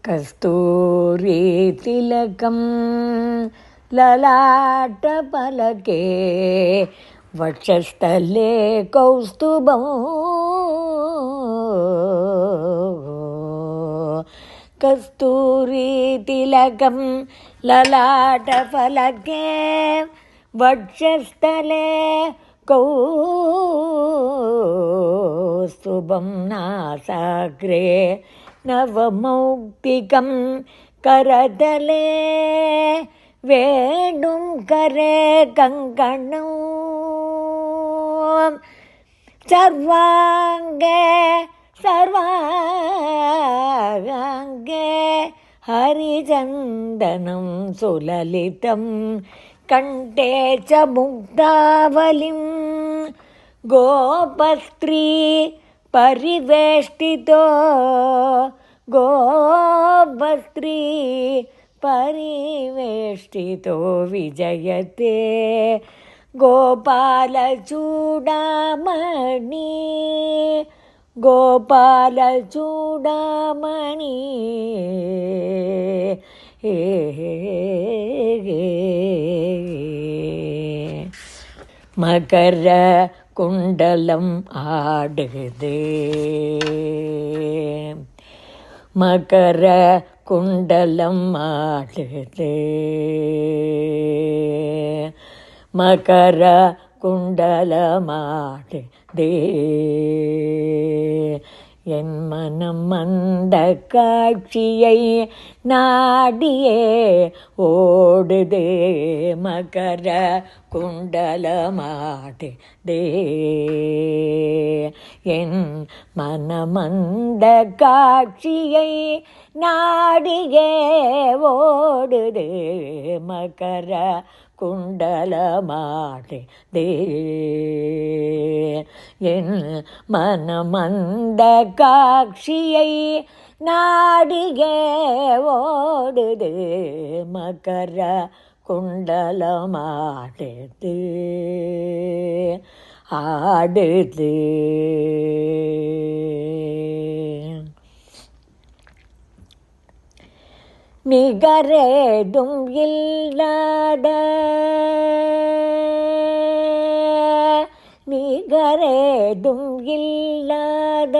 கஸ்தூரி திலகம் லலாட்ட பலகே வட்சஸ்தலே கௌஸ்துபம் கஸ்தூரி திலகம் லலாட்ட பலகே வட்சஸ்தலே கௌஸ்துபம் நாசாக்ரே நவமௌக்திகம் கரதலே வேணும் கரே கங்கணம் சர்வாங்கே சர்வாங்கே ஹரிச்சந்தனம் சுலலிதம் கண்டே ச முக்தாவலிம் கோபஸ்திரீ பரிவேஷ்டிதோ கோபஸ்திரீ பரிவேஷ்டிதோ விஜயதே கோபாலச்சூடாமணி கோபாலச்சூடாமணி மகர குண்டலம் ஆடுதே மகர குண்டலம் ஆடுதே மகர குண்டலமாடுதே என் மனம் அந்த காட்சியை நாடியே ஓடுதே மகர குண்டலமாடுதே என் மனமந்த காட்சியை நாடியே ஓடுதே மகர குண்டலமாடுதே என் மனமந்த காட்சியை நாடியே ஓடுதே மகர குண்டலமாடுதே ஆடுதே. நிகரேதும் இல்லாத நிகரேதும் இல்லாத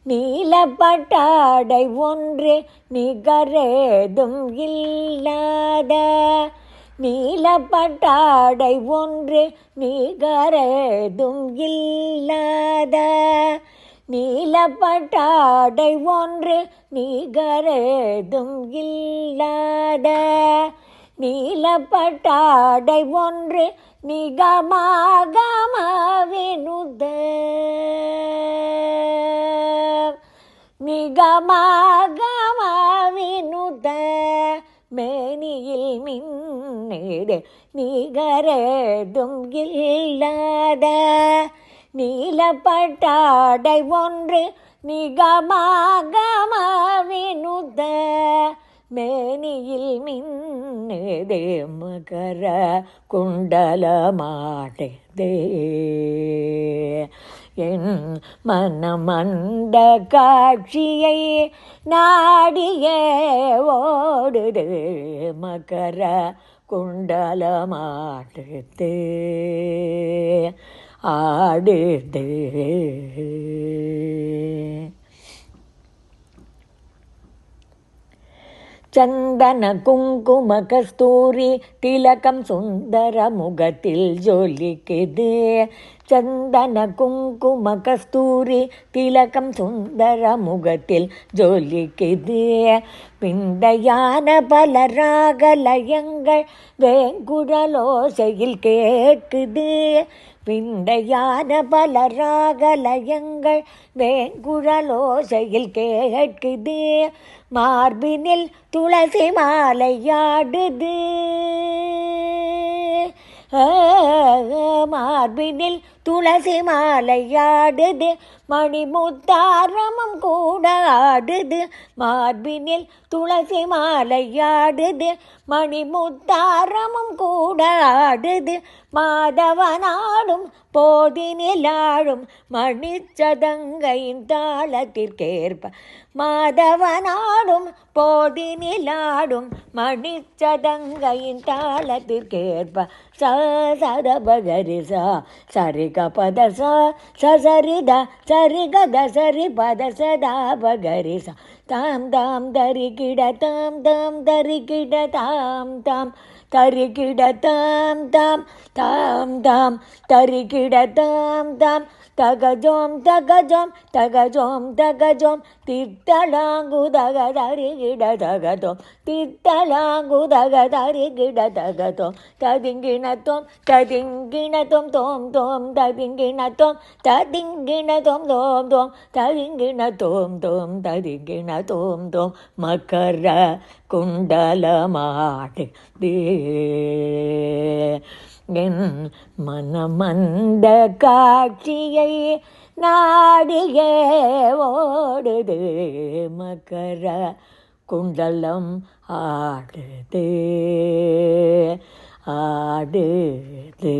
நீலப்பட்டாடை ஒன்று நிகரேதும் இல்லாத நீலப்பட்டாடை ஒன்று நிகரேதும் இல்லாத நீலப்பட்டாடை ஒன்று நிகரேதும் இல்லாத நீலப்பட்டாடை ஒன்று நிகமாகம வினுத நிகமாகம வினுத மேனியில் மின்னேடு நிகரேதும் இல்லாத நீலப்பட்டாடை ஒன்று நிகமாகம வினுத மேனியில் மின்னேடு மகர குண்டலமாடுதே என் மனமந்த காட்சியை நாடியே ஓடுதே மகர குண்டலமாடுதே ஆடுதே. சந்தன குங்கும கஸ்தூரி திலகம் சுந்தர முகத்தில் ஜொலிக்குது சந்தன குங்கும கஸ்தூரி திலகம் சுந்தர முகத்தில் ஜொலிக்குது விந்தையான பல ராகலயங்கள் வேங்குழலோசையில் கேட்குது விந்தையான பல ராகலயங்கள் வேங்குழலோசையில் கேட்குது மார்பினில் துளசி மாலையாடுது மார்பினில் துளசி மாலையாடுது மணிமுத்தாரமும் கூட ஆடுது மார்பினில் துளசி மாலையாடுது மணிமுத்தாரமும் கூட ஆடுது மாதவனாடும் போதினிலாடும் மணிச்சதங்கையின் தாளத்திற்கேற்ப மாதவனாடும் போதினிலாடும் மணிச்சதங்கையின் தாளத்திற்கேற்ப சதபகரிசா சரிக பத சரித சரிகத சரி பத சதாபகரிசா தாம் தாம் தரிகிட தாம் தாம் தரிகிட தாம் தாம் தரிகிட தாம் தாம் தாம் தாம் தரிகிட தாம் தாம் தகஜோம் தகஜோம் தகஜோம் தகஜோம் தித்தலாங்குதக தரிகிட தகதோம் தித்தலாங்குதக தரிகிட தகதோம் ததிங்கிணத்தோம் ததிங்கிணத்தோம் தோம் தோம் ததிங்கிணத்தோம் ததிங்கிணத்தோம் தோம் தோம் ததிங்கிணத்தோம் தோம் ததிங்கிணத்தோம் தோம் மக்கர குண்டலமாடு என் மனமந்த காட்சியை நாடியே ஓடுது மக்கர குண்டலம் ஆடுது ஆடுது.